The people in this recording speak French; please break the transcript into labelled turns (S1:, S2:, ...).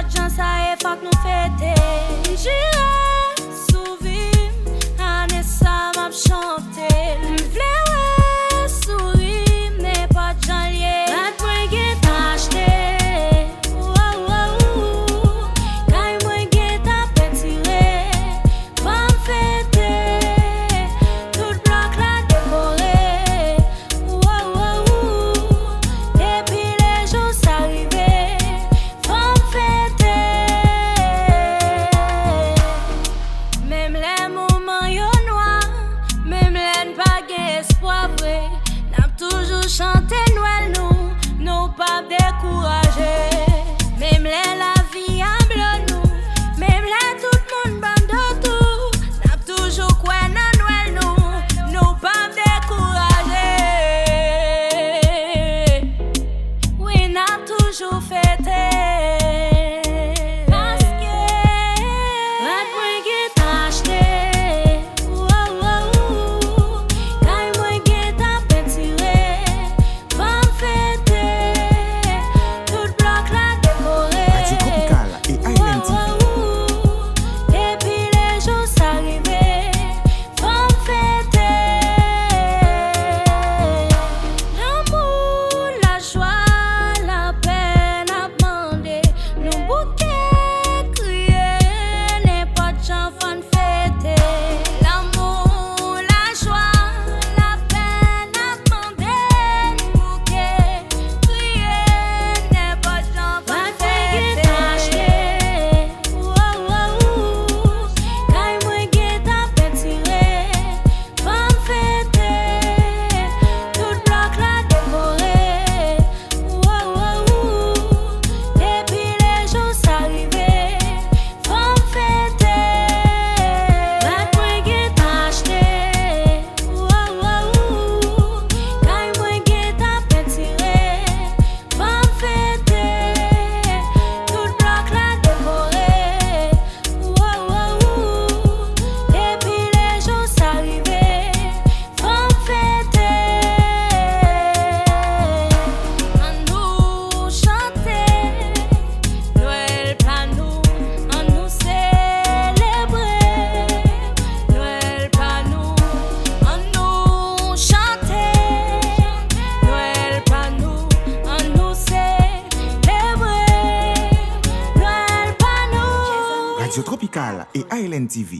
S1: N'importe gens ça est faut que nous fêter. J'irai souvir, année ça m'a chanté. M'vle sourire, n'importe gens lié. La moi qui t'a acheté. Chanter Noël nous pas décourager. Même la vie en bleu nous, même tout le monde bande tout. N'a toujours quoi dans Noël nous pas décourager. Oui, n'a toujours fêté. Parce que la moi qui t'a acheté.
S2: Radio Tropical et Island TV.